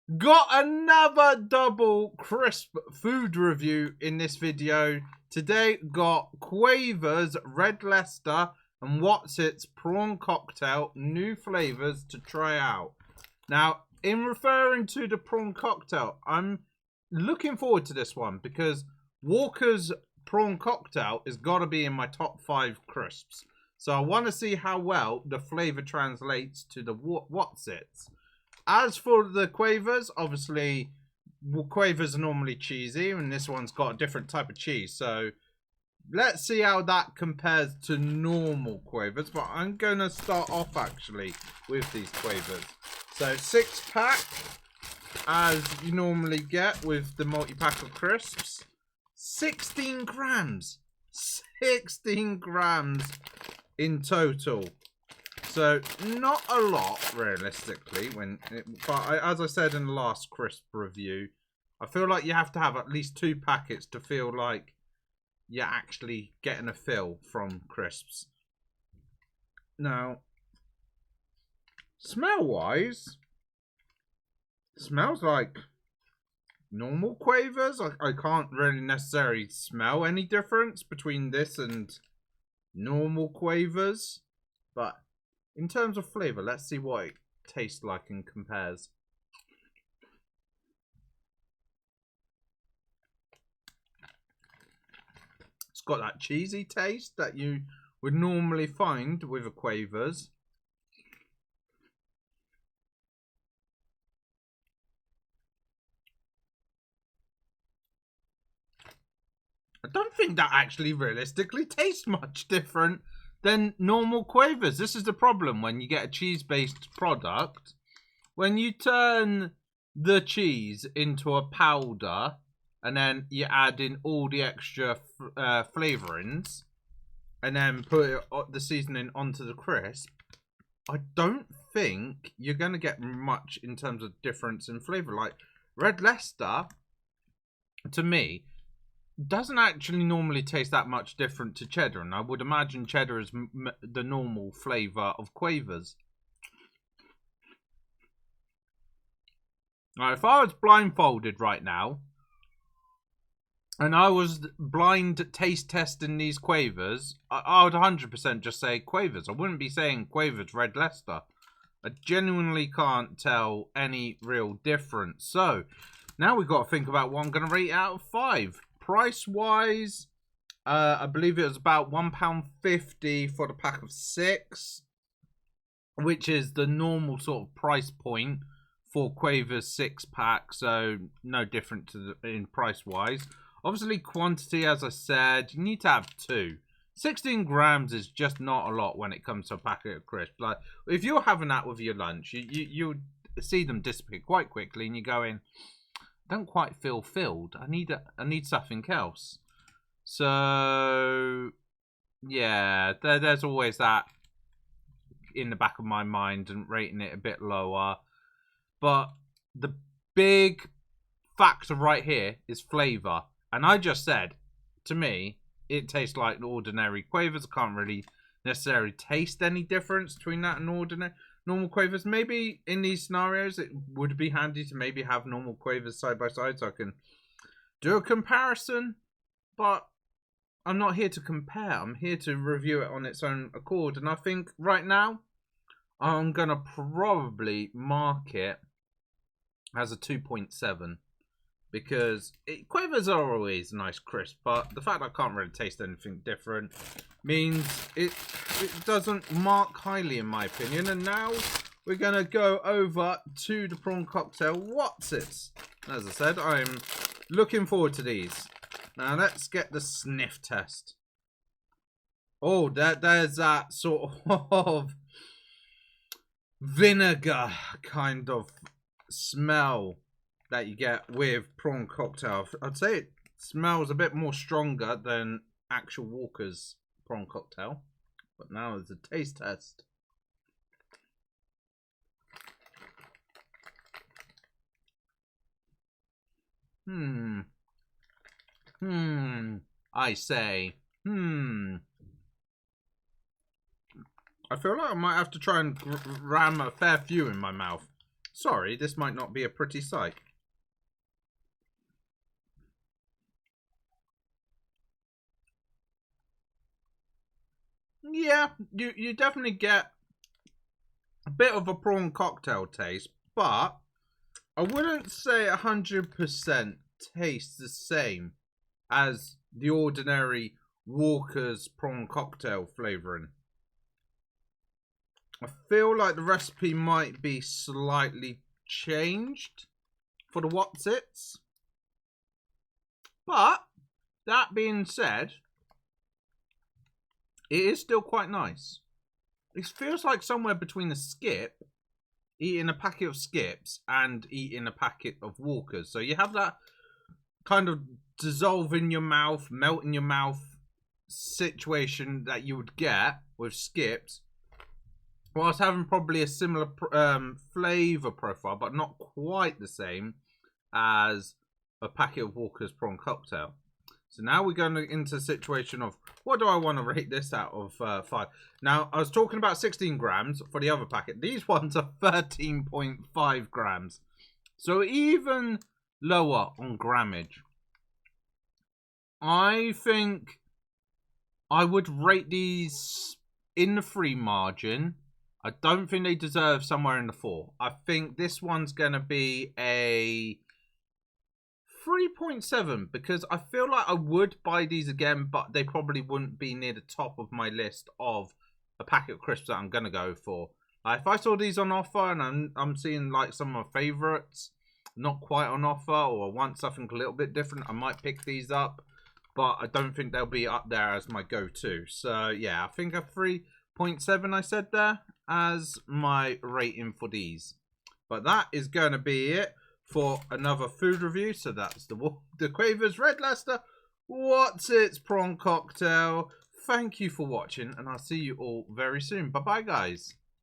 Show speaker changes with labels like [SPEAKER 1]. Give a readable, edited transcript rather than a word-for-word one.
[SPEAKER 1] Got another double crisp food review in this video. Today got Quavers, Red Leicester and Wotsits Prawn Cocktail, new flavours to try out. Now, in referring to the prawn cocktail, I'm looking forward to this one because Walker's Prawn Cocktail has got to be in my top 5 crisps. So I want to see how well the flavour translates to the Wotsits. As for the Quavers, obviously, Quavers are normally cheesy, and this one's got a different type of cheese. So, let's see how that compares to normal Quavers. But I'm going to start off, actually, with these Quavers. So, 6-pack, as you normally get with the multi-pack of crisps. 16 grams. 16 grams in total. So, not a lot, realistically. But as I said in the last crisp review, I feel like you have to have at least 2 packets to feel like you're actually getting a fill from crisps. Now, smell-wise, smells like normal Quavers. I can't really necessarily smell any difference between this and normal Quavers. But in terms of flavour, let's see what it tastes like and compares. It's got that cheesy taste that you would normally find with a Quavers. I don't think that actually realistically tastes much different than normal Quavers. This is the problem when you get a cheese-based product. When you turn the cheese into a powder and then you add in all the extra flavourings and then put the seasoning onto the crisp, I don't think you're going to get much in terms of difference in flavour. Like Red Leicester, to me, doesn't actually normally taste that much different to cheddar, and I would imagine cheddar is the normal flavour of Quavers. Now, if I was blindfolded right now and I was blind taste testing these Quavers, I would 100% just say Quavers. I wouldn't be saying Quavers Red Leicester. I genuinely can't tell any real difference. So now we've got to think about what I'm going to rate out of 5. Price-wise, I believe it was about £1.50 for the pack of 6, which is the normal sort of price point for Quavers 6-pack, so no different in price-wise. Obviously, quantity, as I said, you need to have 2. 16 grams is just not a lot when it comes to a packet of crisps. Like, if you're having that with your lunch, you see them disappear quite quickly, and you're going, don't quite feel filled. I need something else. So yeah, there's always that in the back of my mind and rating it a bit lower. But the big factor right here is flavour. And I just said, to me, it tastes like ordinary Quavers. I can't really necessarily taste any difference between that and normal Quavers. Maybe in these scenarios it would be handy to maybe have normal Quavers side by side so I can do a comparison, but I'm not here to compare. I'm here to review it on its own accord, and I think right now I'm gonna probably mark it as a 2.7 because Quavers are always nice crisp, but the fact I can't really taste anything different means it doesn't mark highly in my opinion. And now we're going to go over to the prawn cocktail Wotsits. As I said, I'm looking forward to these. Now let's get the sniff test. Oh, there's that sort of vinegar kind of smell that you get with prawn cocktail. I'd say it smells a bit more stronger than actual Walker's prawn cocktail. But now it's a taste test. I say. I feel like I might have to try and ram a fair few in my mouth Sorry, this might not be a pretty sight. Yeah, you definitely get a bit of a prawn cocktail taste, but I wouldn't say 100% tastes the same as the ordinary Walker's prawn cocktail flavouring. I feel like the recipe might be slightly changed for the Wotsits. But, that being said, it is still quite nice. It feels like somewhere between a skip, eating a packet of skips, and eating a packet of Walkers. So you have that kind of dissolve in your mouth, melt in your mouth situation that you would get with skips, whilst having probably a similar flavour profile, but not quite the same as a packet of Walker's prawn cocktail. So now we're going into a situation of, what do I want to rate this out of 5? Now, I was talking about 16 grams for the other packet. These ones are 13.5 grams. So even lower on grammage. I think I would rate these in the 3 margin. I don't think they deserve somewhere in the 4. I think this one's going to be a 3.7 because I feel like I would buy these again, but they probably wouldn't be near the top of my list of a packet of crisps that I'm going to go for. If I saw these on offer and I'm seeing like some of my favourites not quite on offer, or I want something a little bit different, I might pick these up, but I don't think they'll be up there as my go-to. So yeah, I think a 3.7 I said there as my rating for these. But that is going to be it for another food review. So that's the Quavers Red Leicester Wotsits Prawn Cocktail. Thank you for watching, and I'll see you all very soon. Bye bye, guys.